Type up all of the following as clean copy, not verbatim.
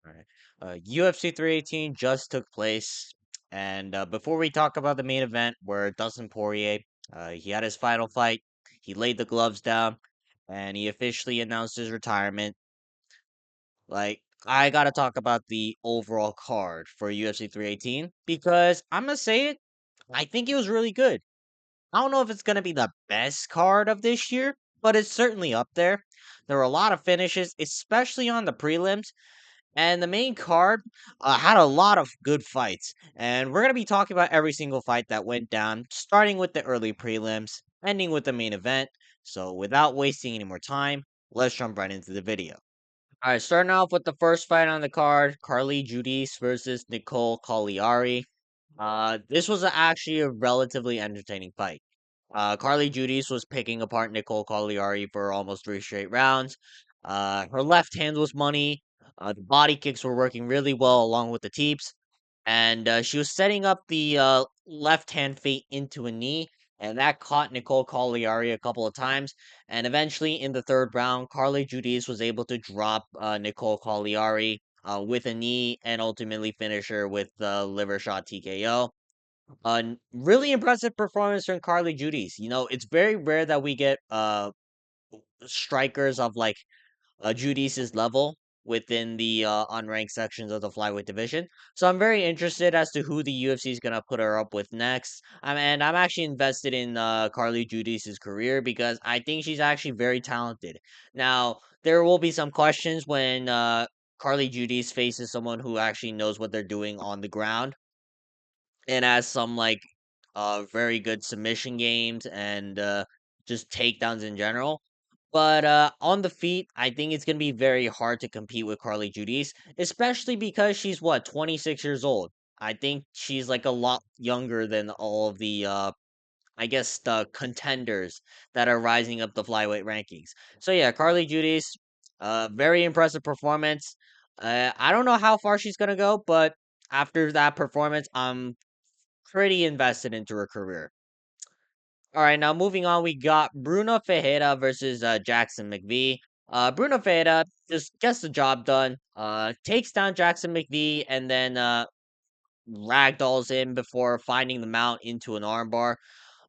Alright. UFC 318 just took place, and before we talk about the main event, where Dustin Poirier, he had his final fight, he laid the gloves down, and he officially announced his retirement. Like, I gotta talk about the overall card for UFC 318 because I'm gonna say it, I think it was really good. I don't know if it's gonna be the best card of this year, but it's certainly up there. There were a lot of finishes, especially on the prelims. And the main card had a lot of good fights. And we're going to be talking about every single fight that went down, starting with the early prelims, ending with the main event. So without wasting any more time, let's jump right into the video. All right, starting off with the first fight on the card, Carly Judice versus Nicole Cagliari. This was actually a relatively entertaining fight. Carly Judice was picking apart Nicole Cagliari for almost three straight rounds. Her left hand was money. The body kicks were working really well along with the teeps. And she was setting up the left hand feint into a knee. And that caught Nicole Cagliari a couple of times. And eventually, in the third round, Carly Judice was able to drop Nicole Cagliari with a knee and ultimately finish her with the liver shot TKO. Really impressive performance from Carly Judice. You know, it's very rare that we get strikers of like Judice's level within the unranked sections of the flyweight division. So I'm very interested as to who the UFC is gonna put her up with next. And I'm actually invested in Carly Judice's career because I think she's actually very talented. Now there will be some questions when Carly Judice faces someone who actually knows what they're doing on the ground and has some like very good submission games and just takedowns in general. But on the feet, I think it's gonna be very hard to compete with Carly Judice, especially because she's what 26 years old. I think she's like a lot younger than all of the I guess the contenders that are rising up the flyweight rankings. So yeah, Carly Judice, very impressive performance. I don't know how far she's gonna go, but after that performance, I'm pretty invested into her career. All right, now moving on, we got Bruno Ferreira versus Jackson McVee. Bruno Ferreira just gets the job done. Takes down Jackson McVee and then ragdolls him before finding the mount into an armbar.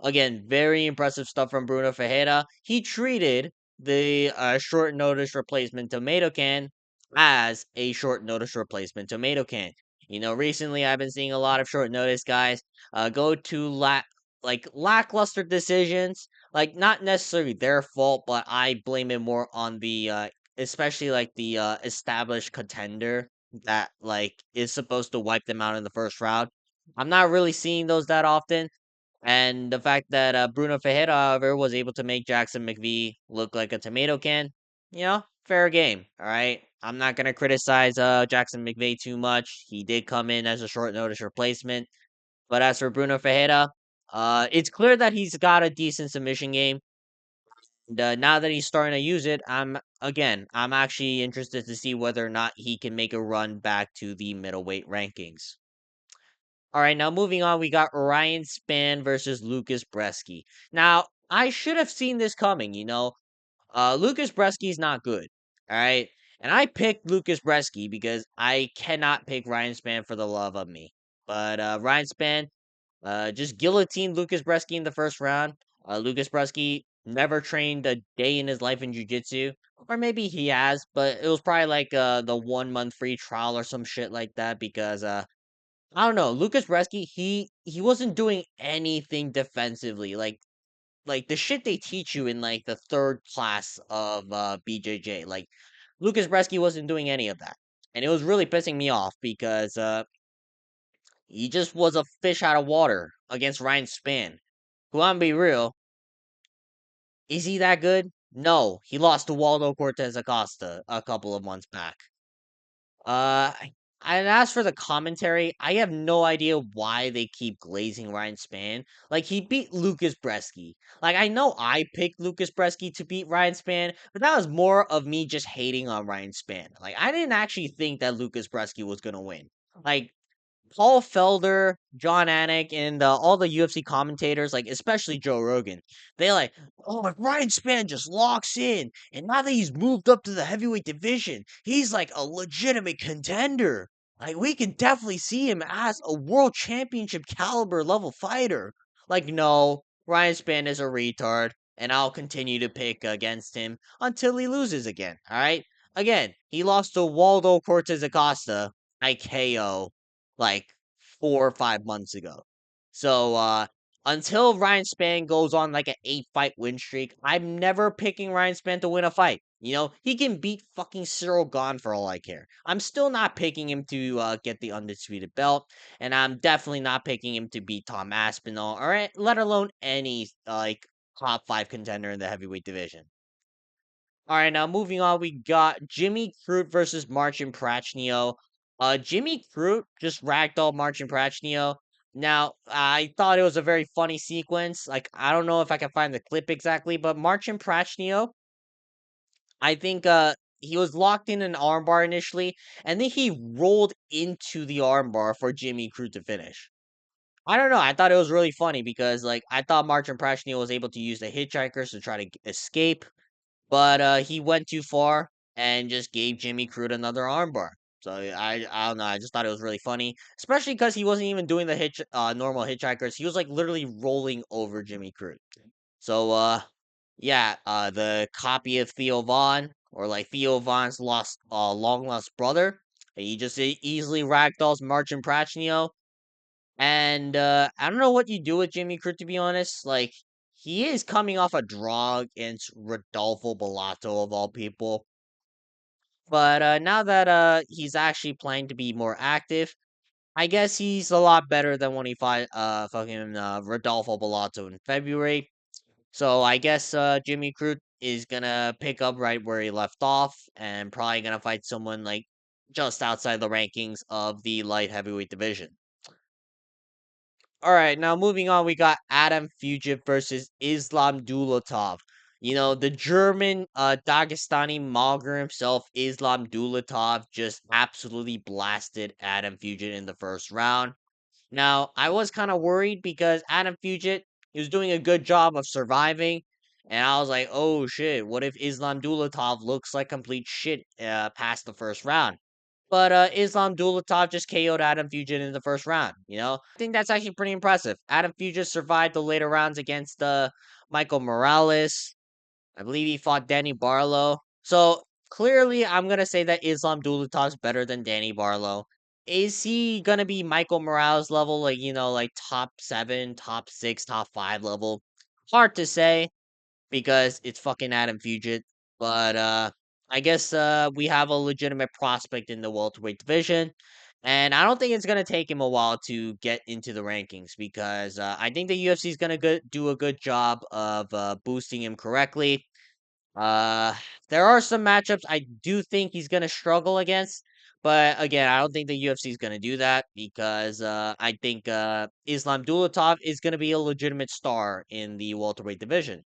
Again, very impressive stuff from Bruno Ferreira. He treated the short notice replacement tomato can as a short notice replacement tomato can. You know, recently I've been seeing a lot of short notice guys go to like lackluster decisions, like not necessarily their fault, but I blame it more on the especially like the established contender that like is supposed to wipe them out in the first round. I'm not really seeing those that often. And the fact that Bruno Ferreira, however, was able to make Jackson McVee look like a tomato can, fair game. All right. I'm not going to criticize Jackson McVeigh too much. He did come in as a short notice replacement. But as for Bruno Ferreira, it's clear that he's got a decent submission game. And, now that he's starting to use it, I'm actually interested to see whether or not he can make a run back to the middleweight rankings. All right, now moving on, we got Ryan Spann versus Lucas Bresky. Now, I should have seen this coming, Lucas Bresky's not good. All right. And I picked Lucas Bresky because I cannot pick Ryan Spann for the love of me. But Ryan Spann just guillotined Lucas Bresky in the first round. Lucas Bresky never trained a day in his life in jiu-jitsu. Or maybe he has, but it was probably like the 1 month free trial or some shit like that because I don't know. Lucas Bresky, he wasn't doing anything defensively. Like the shit they teach you in like the third class of BJJ. Like Lucas Bresky wasn't doing any of that. And it was really pissing me off because he just was a fish out of water against Ryan Spann. Who I'm be real, is he that good? No, he lost to Waldo Cortez Acosta a couple of months back. Uh, and as for the commentary, I have no idea why they keep glazing Ryan Spann. Like he beat Lucas Bresky. Like I know I picked Lucas Bresky to beat Ryan Spann, but that was more of me just hating on Ryan Spann. Like I didn't actually think that Lucas Bresky was gonna win. Like Paul Felder, John Anik, and all the UFC commentators, like especially Joe Rogan, they like, oh, if Ryan Spann just locks in, and now that he's moved up to the heavyweight division, he's like a legitimate contender. Like we can definitely see him as a world championship caliber level fighter. Like, no, Ryan Spann is a retard, and I'll continue to pick against him until he loses again. All right. Again, he lost to Waldo Cortez Acosta by KO like 4 or 5 months ago. So until Ryan Spann goes on like an 8 fight win streak, I'm never picking Ryan Spann to win a fight. You know, he can beat fucking Cyril Gahn for all I care. I'm still not picking him to get the undisputed belt, and I'm definitely not picking him to beat Tom Aspinall or let alone any like top 5 contender in the heavyweight division. All right, now moving on, we got Jimmy Crute versus Marcin Prachnio. Jimmy Crute just ragdolled Marcin Prachnio. Now, I thought it was a very funny sequence. Like, I don't know if I can find the clip exactly, but Marcin Prachnio, I think he was locked in an armbar initially, and then he rolled into the armbar for Jimmy Crute to finish. I don't know. I thought it was really funny because, like, I thought Marcin Prachnio was able to use the hitchhikers to try to escape, but he went too far and just gave Jimmy Crute another armbar. So I don't know. I just thought it was really funny, especially because he wasn't even doing the normal hitchhikers. He was like literally rolling over Jimmy Crute. So yeah, the copy of Theo Vaughn, or like Theo Vaughn's lost long lost brother. He just easily ragdolls Marcin Prachnio. And I don't know what you do with Jimmy Crute, to be honest. Like, he is coming off a draw against Rodolfo Bellato of all people. But now that he's actually playing to be more active, I guess he's a lot better than when he fought fucking Rodolfo Bellato in February. So I guess Jimmy Crute is gonna pick up right where he left off, and probably gonna fight someone like just outside the rankings of the light heavyweight division. All right, now moving on, we got Adam Fugit versus Islam Dulatov. You know, the German Dagestani Mogger himself, Islam Dulatov, just absolutely blasted Adam Fugit in the first round. Now, I was kind of worried because Adam Fugit, he was doing a good job of surviving. And I was like, oh shit, what if Islam Dulatov looks like complete shit past the first round? But Islam Dulatov just KO'd Adam Fugit in the first round. You know, I think that's actually pretty impressive. Adam Fugit survived the later rounds against Michael Morales. I believe he fought Danny Barlow. So clearly, I'm gonna say that Islam Dulatov's better than Danny Barlow. Is he gonna be Michael Morales level, like like top 7, top 6, top 5 level? Hard to say because it's fucking Adam Fugit. But I guess we have a legitimate prospect in the welterweight division, and I don't think it's gonna take him a while to get into the rankings because I think the UFC is gonna do a good job of boosting him correctly. Uh, there are some matchups I do think he's gonna struggle against, but again, I don't think the UFC is gonna do that because I think Islam Dulatov is gonna be a legitimate star in the welterweight division.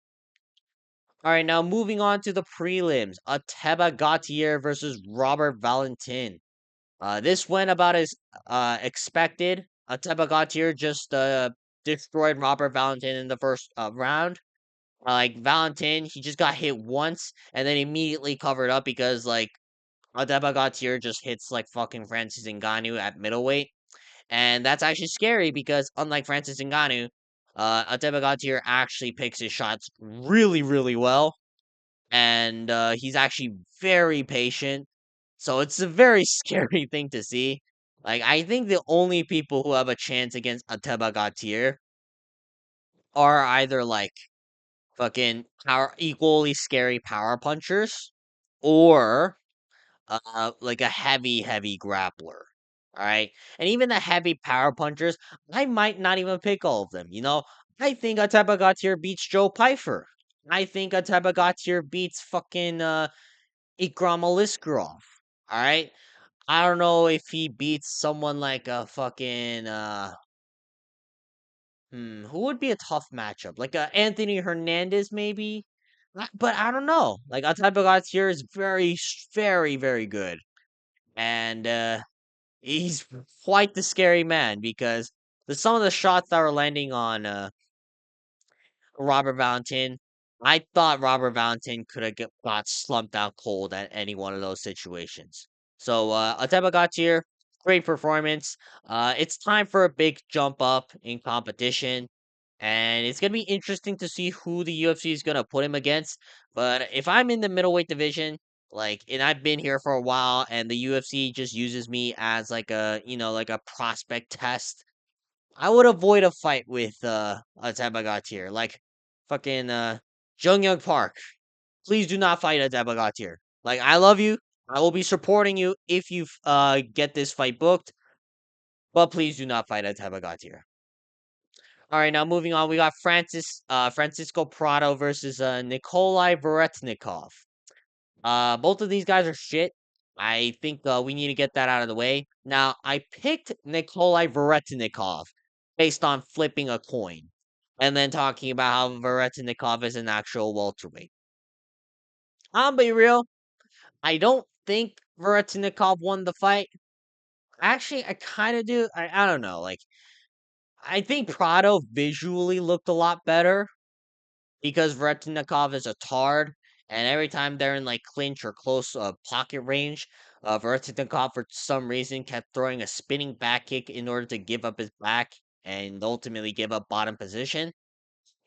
All right, now moving on to the prelims. Ateba Gautier versus Robert Valentin. This went about as expected. Ateba Gautier just destroyed Robert Valentin in the first round. Like Valentin, he just got hit once and then immediately covered up because like Ateba Gautier just hits like fucking Francis Ngannou at middleweight. And that's actually scary because unlike Francis Ngannou, Ateba Gautier actually picks his shots really, really well, and he's actually very patient. So it's a very scary thing to see. Like I think the only people who have a chance against Ateba Gautier are either like fucking power equally scary power punchers or like a heavy grappler. All right. And even the heavy power punchers, I might not even pick all of them. You know, I think Ateba Gautier beats Joe Pyfer. I think Ateba Gautier beats fucking Ikram Aliskerov. All right. I don't know if he beats someone like a fucking who would be a tough matchup? Like Anthony Hernandez maybe? But I don't know. Like Ateba Gautier is very very very good. And He's quite the scary man because some of the shots that were landing on Robert Valentin, I thought Robert Valentin could have got slumped out cold at any one of those situations. So Ateba got here, great performance. It's time for a big jump up in competition, and it's gonna be interesting to see who the UFC is gonna put him against. But if I'm in the middleweight division, like, and I've been here for a while, and the UFC just uses me as like a like a prospect test, I would avoid a fight with Atabagatir. Like fucking Jung Young Park. Please do not fight Atabagatir. Like, I love you. I will be supporting you if you get this fight booked, but please do not fight Atabagatir. All right, now moving on, we got Francisco Prado versus Nikolai Veretnikov. Both of these guys are shit. I think we need to get that out of the way. Now, I picked Nikolai Veretnikov based on flipping a coin and then talking about how Veretnikov is an actual welterweight. I'll be real. I don't think Veretnikov won the fight. Actually, I kind of do. I don't know. Like, I think Prado visually looked a lot better because Veretnikov is a tard, and every time they're in like clinch or close pocket range, Veretnikov for some reason kept throwing a spinning back kick in order to give up his back and ultimately give up bottom position.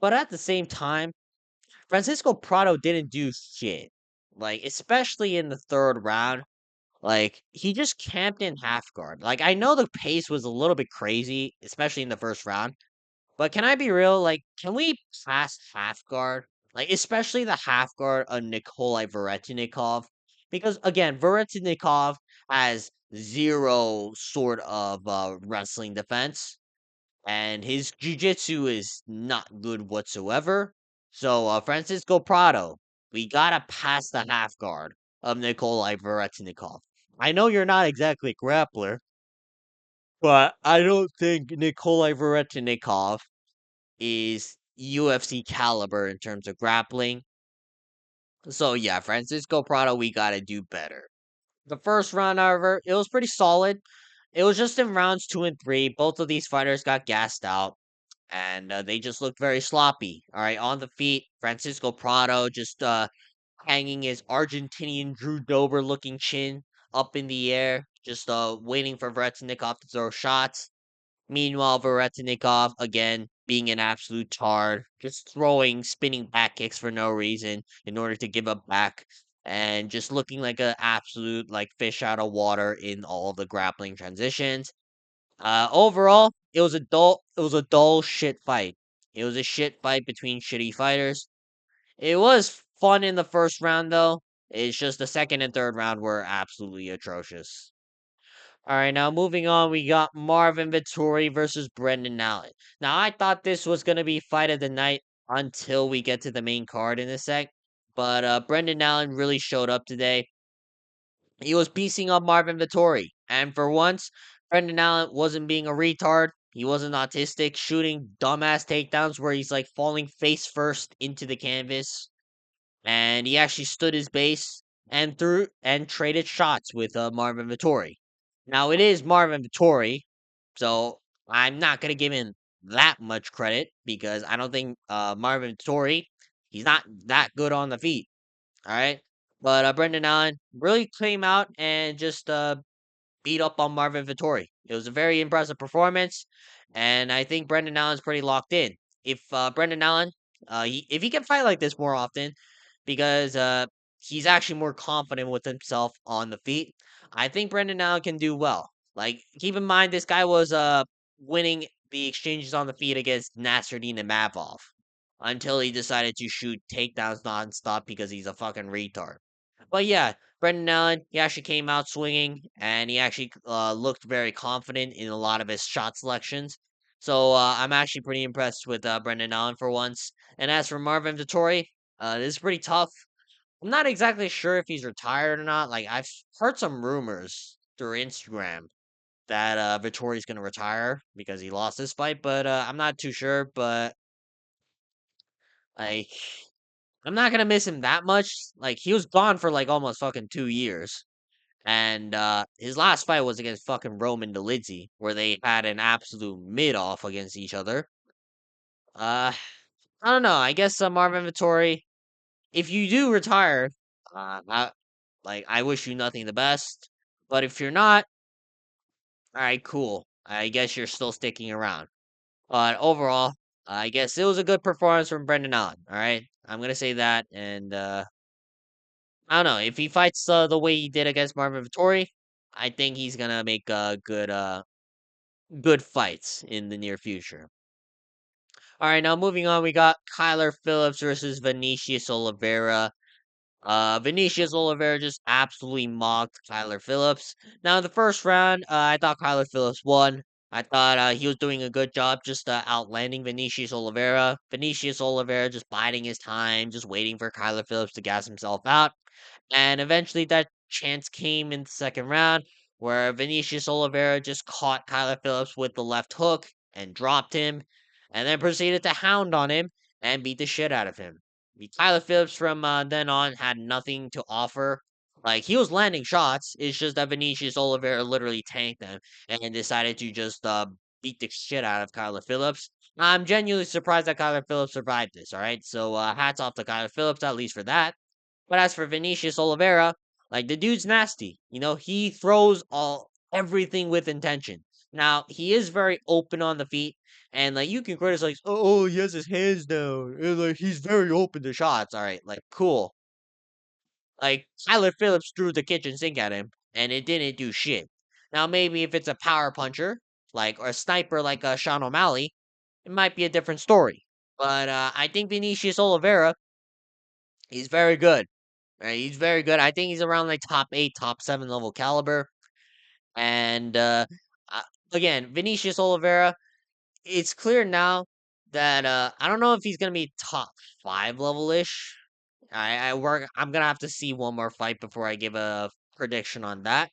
But at the same time, Francisco Prado didn't do shit. Like, especially in the third round, like he just camped in half guard. Like, I know the pace was a little bit crazy, especially in the first round, but can I be real? Like, can we pass half guard? Like, especially the half guard of Nikolai Veretnikov. Because again, Veretnikov has zero sort of wrestling defense, and his jiu-jitsu is not good whatsoever. So Francisco Prado, we gotta pass the half guard of Nikolai Veretnikov. I know you're not exactly a grappler, but I don't think Nikolai Veretnikov is UFC caliber in terms of grappling. So yeah, Francisco Prado, we gotta do better. The first round, however, it was pretty solid. It was just in rounds 2 and 3. Both of these fighters got gassed out, and they just looked very sloppy. All right, on the feet, Francisco Prado just hanging his Argentinian Drew Dober looking chin up in the air, just waiting for Vretnikov to throw shots. Meanwhile, Veretnikov, again, being an absolute tard, just throwing spinning back kicks for no reason in order to give up back, and just looking like an absolute like fish out of water in all the grappling transitions. Overall, it was a dull shit fight. It was a shit fight between shitty fighters. It was fun in the first round though. It's just the second and third round were absolutely atrocious. All right, now moving on, we got Marvin Vettori versus Brendan Allen. Now, I thought this was going to be fight of the night until we get to the main card in a sec, but Brendan Allen really showed up today. He was piecing up Marvin Vettori, and for once, Brendan Allen wasn't being a retard. He wasn't autistic, shooting dumbass takedowns where he's like falling face first into the canvas, and he actually stood his base and threw and traded shots with Marvin Vettori. Now it is Marvin Vettori, so I'm not gonna give him that much credit because I don't think Marvin Vettori he's not that good on the feet. All right, but Brendan Allen really came out and just beat up on Marvin Vettori. It was a very impressive performance, and I think Brendan Allen's pretty locked in. If Brendan Allen, if he can fight like this more often, because he's actually more confident with himself on the feet, I think Brendan Allen can do well. Like, keep in mind, this guy was winning the exchanges on the feet against Nasruddin and Mavov until he decided to shoot takedowns nonstop because he's a fucking retard. But yeah, Brendan Allen, he actually came out swinging, and he actually looked very confident in a lot of his shot selections. So I'm actually pretty impressed with Brendan Allen for once. And as for Marvin Vettori, this is pretty tough. I'm not exactly sure if he's retired or not. Like, I've heard some rumors through Instagram that Vettori's going to retire because he lost this fight, but I'm not too sure. But like, I'm not gonna miss him that much. Like, he was gone for like almost fucking 2 years. And his last fight was against fucking Roman Dolidze, where they had an absolute mid off against each other. Uh, I don't know. I guess Marvin Vettori, if you do retire, I wish you nothing the best. But if you're not, all right, cool. I guess you're still sticking around. But overall, I guess it was a good performance from Brendan Allen. All right, I'm gonna say that, and I don't know if he fights the way he did against Marvin Vettori. I think he's gonna make good fights in the near future. All right, now moving on, we got Kyler Phillips versus Vinicius Oliveira. Vinicius Oliveira just absolutely mocked Kyler Phillips. Now, in the first round, I thought Kyler Phillips won. I thought he was doing a good job just outlanding Vinicius Oliveira. Vinicius Oliveira just biding his time, just waiting for Kyler Phillips to gas himself out. And eventually that chance came in the second round where Vinicius Oliveira just caught Kyler Phillips with the left hook and dropped him, and then proceeded to hound on him and beat the shit out of him. Tyler Phillips from then on had nothing to offer. Like, he was landing shots. It's just that Vinicius Oliveira literally tanked them and decided to just beat the shit out of Kyler Phillips. I'm genuinely surprised that Kyler Phillips survived this, all right? So hats off to Kyler Phillips, at least for that. But as for Vinicius Oliveira, like, the dude's nasty. You know, he throws all everything with intention. Now, he is very open on the feet, and like you can criticize, oh, he has his hands down, and like he's very open to shots. All right, like cool. Like Tyler Phillips threw the kitchen sink at him, and it didn't do shit. Now, maybe if it's a power puncher, like or a sniper like Sean O'Malley, it might be a different story. But I think Vinicius Oliveira, he's very good. Right, he's very good. I think he's around like top 8, top 7 level caliber. And uh, again, Vinicius Oliveira, it's clear now that I don't know if he's gonna be top 5 level ish. I'm gonna have to see one more fight before I give a prediction on that.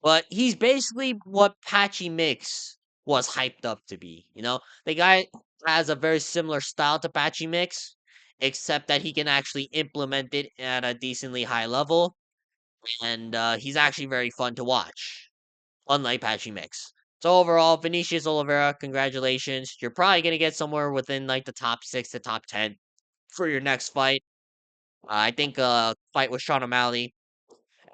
But he's basically what Patchy Mix was hyped up to be. You know, the guy has a very similar style to Patchy Mix, except that he can actually implement it at a decently high level, and he's actually very fun to watch, unlike Patchy Mix. So overall, Vinicius Oliveira, congratulations. You're probably gonna get somewhere within like the top 6 to top 10 for your next fight. I think fight with Sean O'Malley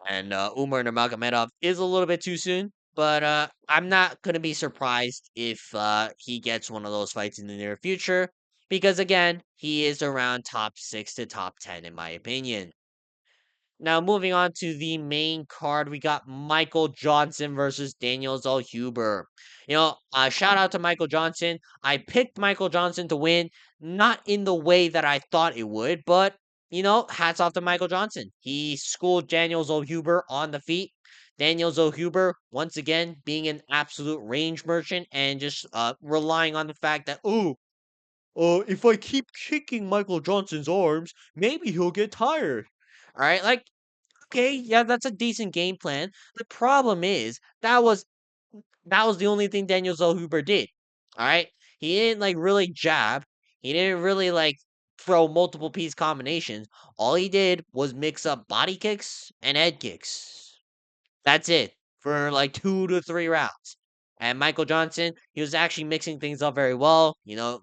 and Umar Nurmagomedov is a little bit too soon, but I'm not gonna be surprised if he gets one of those fights in the near future because again, he is around top 6 to top 10 in my opinion. Now, moving on to the main card, we got Michael Johnson versus Daniel Zellhuber. Shout out to Michael Johnson. I picked Michael Johnson to win, not in the way that I thought it would, but hats off to Michael Johnson. He schooled Daniel Zellhuber on the feet. Daniel Zellhuber, once again, being an absolute range merchant and just relying on the fact that, if I keep kicking Michael Johnson's arms, maybe he'll get tired. All right, like okay, yeah, that's a decent game plan. The problem is that was the only thing Daniel Zellhuber did. All right, he didn't like really jab. He didn't really like throw multiple piece combinations. All he did was mix up body kicks and head kicks. That's it for like 2 to 3 rounds. And Michael Johnson, he was actually mixing things up very well.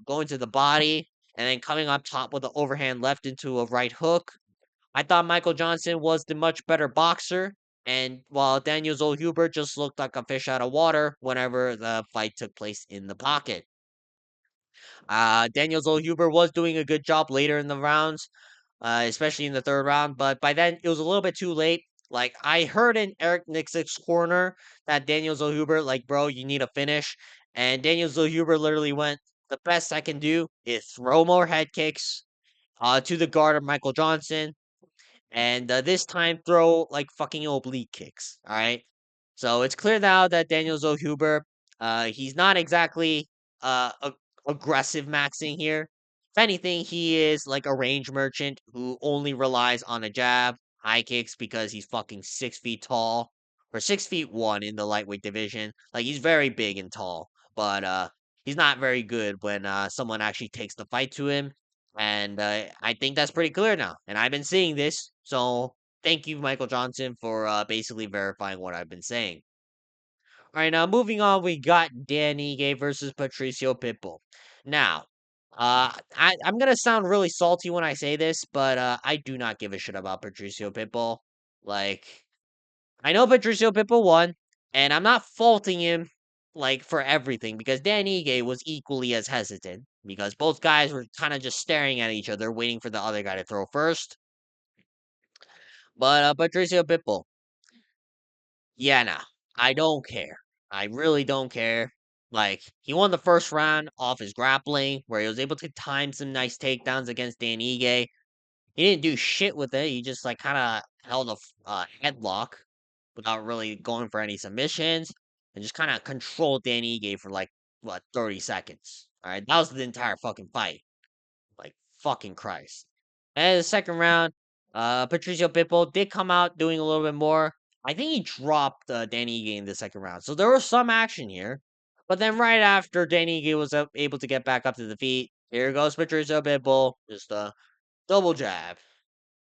Going to the body and then coming up top with an overhand left into a right hook. I thought Michael Johnson was the much better boxer, and while Daniel Zellhuber just looked like a fish out of water whenever the fight took place in the pocket. Daniel Zellhuber was doing a good job later in the rounds, especially in the third round, but by then it was a little bit too late. Like I heard in Eric Nixick's corner that Daniel Zellhuber, like, bro, you need a finish, and Daniel Zellhuber literally went, the best I can do is throw more head kicks to the guard of Michael Johnson and this time throw like fucking oblique kicks. All right. So it's clear now that Daniel Zohuber, he's not exactly aggressive maxing here. If anything, he is like a range merchant who only relies on a jab, high kicks because he's fucking 6 feet tall or 6 feet 1 in the lightweight division. Like he's very big and tall, but he's not very good when someone actually takes the fight to him and I think that's pretty clear now. And I've been seeing this. So Thank you, Michael Johnson, for basically verifying what I've been saying. All right, now moving on, we got Dan Ige versus Patricio Pitbull. Now, I'm gonna sound really salty when I say this, but I do not give a shit about Patricio Pitbull. Like, I know Patricio Pitbull won, and I'm not faulting him like for everything because Dan Ige was equally as hesitant because both guys were kind of just staring at each other, waiting for the other guy to throw first. But Patricio Pitbull, yeah, nah, I don't care. I really don't care. Like, he won the first round off his grappling, where he was able to time some nice takedowns against Dan Ige. He didn't do shit with it. He just like kind of held a headlock without really going for any submissions, and just kind of controlled Dan Ige for like what 30 seconds. All right, that was the entire fucking fight. Like fucking Christ. And the second round, Patricio Pitbull did come out doing a little bit more. I think he dropped Danny Ige in the second round, so there was some action here. But then right after Danny Ige was able to get back up to the feet, here goes Patricio Pitbull, just a double jab,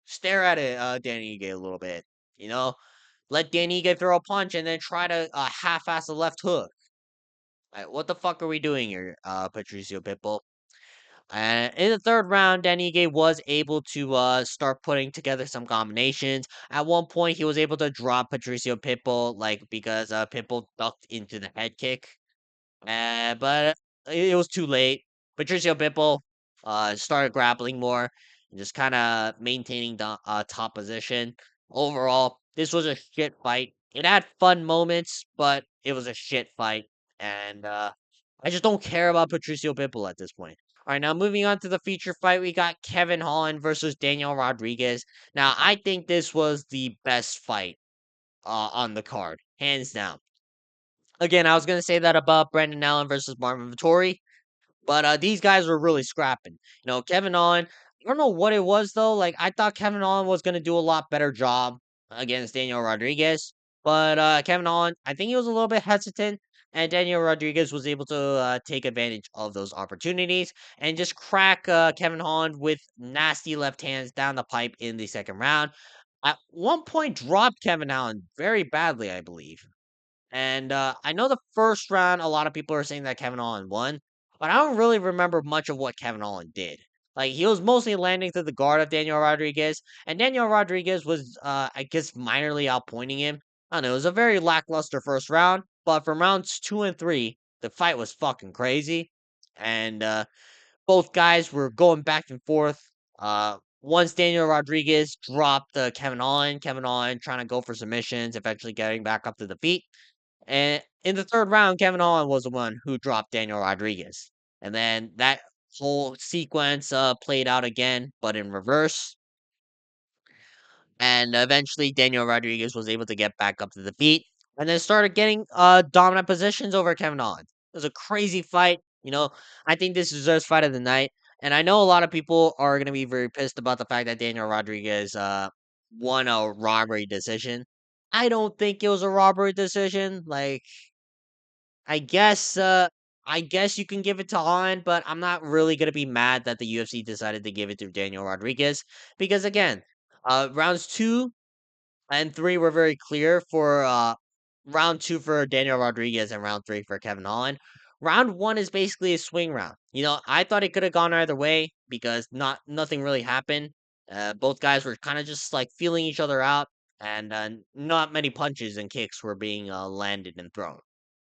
stare at it, Danny Ige a little bit, you know, let Danny Ige throw a punch and then try to half-ass a left hook. Like, what the fuck are we doing here, Patricio Pitbull? In the third round, Danige was able to start putting together some combinations. At one point, he was able to drop Patricio Pitbull, like because Pitbull ducked into the head kick. But it was too late. Patricio Pitbull started grappling more and just kind of maintaining the top position. Overall, this was a shit fight. It had fun moments, but it was a shit fight. And I just don't care about Patricio Pitbull at this point. All right, now moving on to the feature fight, we got Kevin Holland versus Daniel Rodriguez. Now, I think this was the best fight on the card, hands down. Again, I was gonna say that about Brandon Allen versus Marvin Vittori, but these guys were really scrapping. Kevin Owens. I don't know what it was though. Like I thought Kevin Owens was gonna do a lot better job against Daniel Rodriguez, but Kevin Owens, I think he was a little bit hesitant, and Daniel Rodriguez was able to take advantage of those opportunities and just crack Kevin Holland with nasty left hands down the pipe in the second round. At one point, dropped Kevin Allen very badly, I believe. And I know the first round, a lot of people are saying that Kevin Holland won, but I don't really remember much of what Kevin Holland did. Like he was mostly landing to the guard of Daniel Rodriguez, and Daniel Rodriguez was, I guess, minorly outpointing him. I don't know. It was a very lackluster first round, but from rounds 2 and 3, the fight was fucking crazy, and both guys were going back and forth. Once Daniel Rodriguez dropped Kevin Holland trying to go for submissions, eventually getting back up to the feet. And in the third round, Kevin Holland was the one who dropped Daniel Rodriguez. And then that whole sequence played out again, but in reverse. And eventually, Daniel Rodriguez was able to get back up to the feet and then started getting dominant positions over Kevin Holland. It was a crazy fight. I think this deserves fight of the night. And I know a lot of people are going to be very pissed about the fact that Daniel Rodriguez won a robbery decision. I don't think it was a robbery decision. Like, I guess you can give it to Holland, but I'm not really gonna be mad that the UFC decided to give it to Daniel Rodriguez because again, rounds 2 and 3 were very clear for round 2 for Daniel Rodriguez and round 3 for Kevin Holland. Round 1 is basically a swing round. I thought it could have gone either way because nothing really happened. Both guys were kind of just like feeling each other out, and not many punches and kicks were being landed and thrown.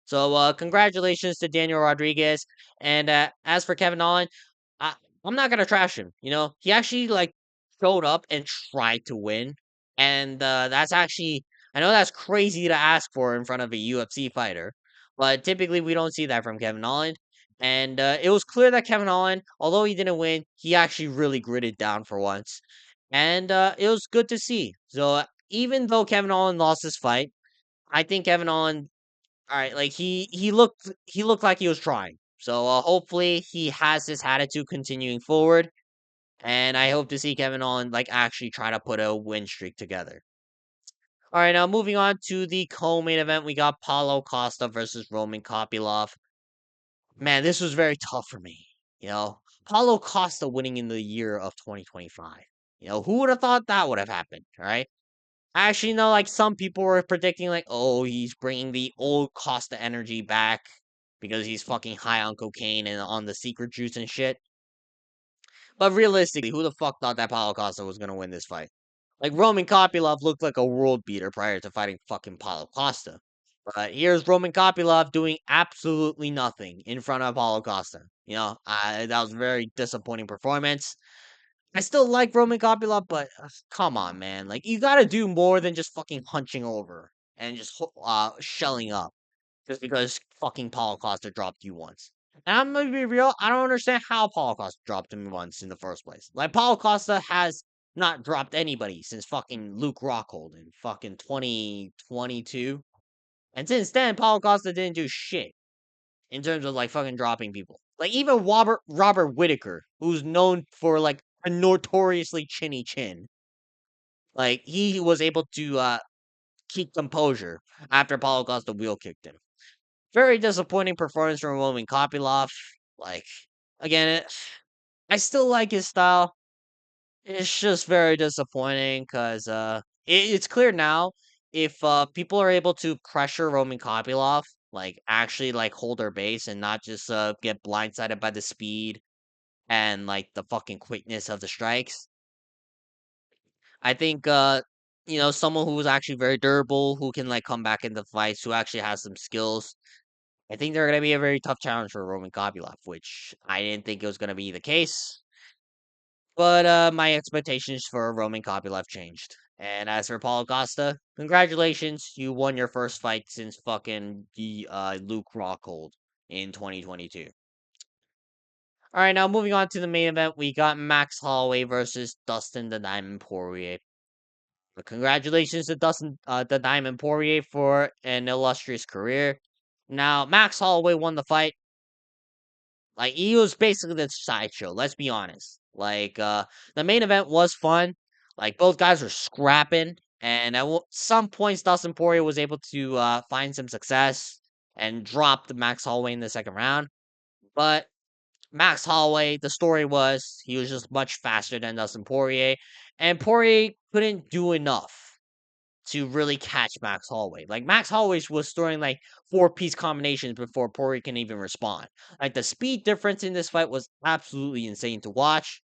So, congratulations to Daniel Rodriguez. And as for Kevin Holland, I, I'm not gonna trash him. He actually like showed up and tried to win, and that's actually I know that's crazy to ask for in front of a UFC fighter, but typically we don't see that from Kevin Holland. And it was clear that Kevin Holland, although he didn't win, he actually really gritted down for once, and it was good to see. So even though Kevin Holland lost this fight, I think Kevin Holland alright, like, he looked like he was trying. So, hopefully, he has this attitude continuing forward, and I hope to see Kevin Owens, like, actually try to put a win streak together. Alright, now moving on to the co-main event, we got Paulo Costa versus Roman Kopylov. Man, this was very tough for me, you know? Paulo Costa winning in the year of 2025. Who would have thought that would have happened, right? Actually, no, like some people were predicting, like, oh, he's bringing the old Costa energy back because he's fucking high on cocaine and on the secret juice and shit. But realistically, who the fuck thought that Paulo Costa was gonna win this fight? Like Roman Kopylov looked like a world beater prior to fighting fucking Paulo Costa. But here's Roman Kopylov doing absolutely nothing in front of Paulo Costa. That was a very disappointing performance. I still like Roman Kopylov, but come on, man. Like, you gotta do more than just fucking hunching over and just shelling up just because fucking Paulo Costa dropped you once. And I'm gonna be real, I don't understand how Paulo Costa dropped him once in the first place. Like, Paulo Costa has not dropped anybody since fucking Luke Rockhold in fucking 2022. And since then, Paulo Costa didn't do shit in terms of like fucking dropping people. Like even Robert Whitaker, who's known for like a notoriously chinny chin, like he was able to keep composure after Paulo Costa wheel kicked him. Very disappointing performance from Roman Kopylov. Like again, I still like his style. It's just very disappointing because it's clear now if people are able to pressure Roman Kopylov, like actually like hold their base and not just get blindsided by the speed and like the fucking quickness of the strikes. I think someone who's actually very durable, who can like come back into fights, who actually has some skills. I think they're gonna be a very tough challenge for Roman Kopylov, which I didn't think it was gonna be the case. But my expectations for Roman Kopylov changed. And as for Paulo Costa, congratulations, you won your first fight since fucking the Luke Rockhold in 2022. All right, now moving on to the main event, we got Max Holloway versus Dustin the Diamond Poirier. But congratulations to Dustin the Diamond Poirier for an illustrious career. Now Max Holloway won the fight. Like he was basically the sideshow. Let's be honest. Like the main event was fun. Like both guys were scrapping, and some points Dustin Poirier was able to find some success and drop the Max Holloway in the second round. But Max Holloway, the story was he was just much faster than Dustin Poirier, and Poirier couldn't do enough to really catch Max Holloway. Like Max Holloway was throwing like four-piece combinations before Poirier can even respond. Like the speed difference in this fight was absolutely insane to watch.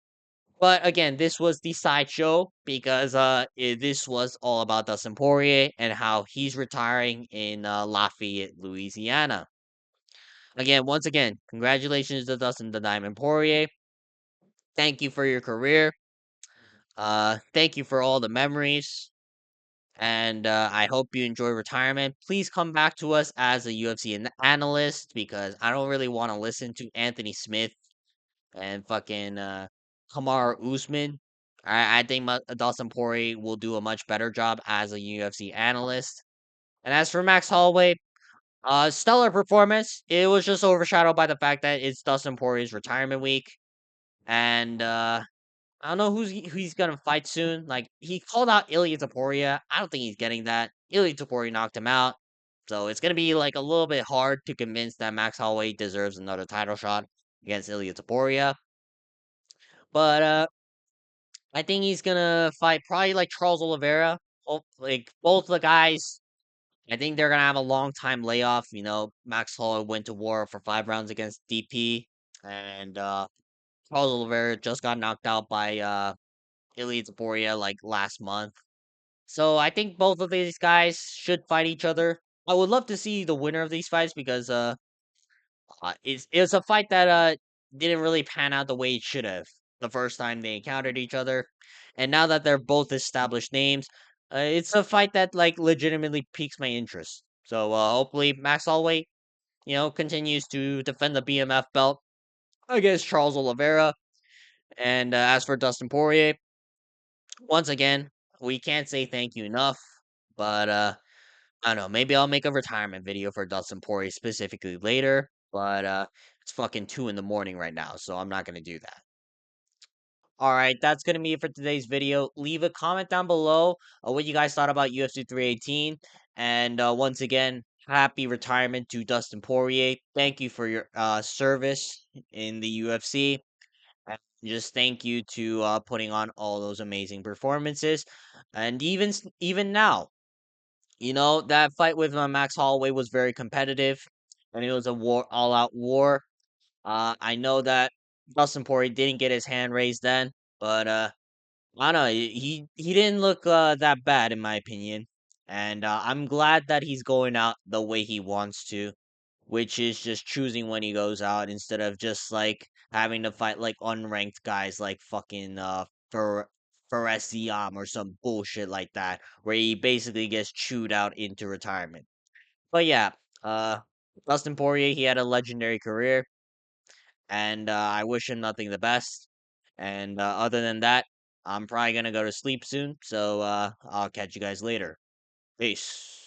But again, this was the sideshow because this was all about Dustin Poirier and how he's retiring in Lafayette, Louisiana. Again, once again, congratulations to Dustin the Diamond Poirier. Thank you for your career. Thank you for all the memories. And I hope you enjoy retirement. Please come back to us as a UFC analyst because I don't really want to listen to Anthony Smith and fucking Kamar Usman. I think Dustin Poirier will do a much better job as a UFC analyst. And as for Max Holloway, stellar performance. It was just overshadowed by the fact that it's Dustin Poirier's retirement week, and I don't know who he's gonna fight soon. Like he called out Ilya Taporia. I don't think he's getting that. Ilya Taporia knocked him out. So it's gonna be like a little bit hard to convince that Max Holloway deserves another title shot against Ilya Taporia. But I think he's gonna fight probably like Charles Oliveira. Like both the guys, I think they're gonna have a long time layoff. Max Holloway went to war for 5 rounds against DP, and Charles Oliveira just got knocked out by Ilya Taporia like last month. So I think both of these guys should fight each other. I would love to see the winner of these fights because it's a fight that didn't really pan out the way it should have the first time they encountered each other, and now that they're both established names, it's a fight that like legitimately piques my interest. So hopefully Max Holloway, continues to defend the BMF belt against Charles Oliveira, and as for Dustin Poirier, once again, we can't say thank you enough, but I don't know, maybe I'll make a retirement video for Dustin Poirier specifically later, but it's fucking 2 in the morning right now, so I'm not gonna do that. All right, that's gonna be it for today's video. Leave a comment down below what you guys thought about UFC 318, and once again, happy retirement to Dustin Poirier. Thank you for your service in the UFC. And just thank you to putting on all those amazing performances, and even now, that fight with Max Holloway was very competitive, and it was a war, all out war. I know that Dustin Poirier didn't get his hand raised then, but I don't know. He didn't look that bad in my opinion, and I'm glad that he's going out the way he wants to, which is just choosing when he goes out instead of just like having to fight like unranked guys like fucking Feresiam or some bullshit like that, where he basically gets chewed out into retirement. But yeah, uh, Dustin Poirier, he had a legendary career, and I wish him nothing the best. And other than that, I'm probably gonna go to sleep soon, so I'll catch you guys later. Peace.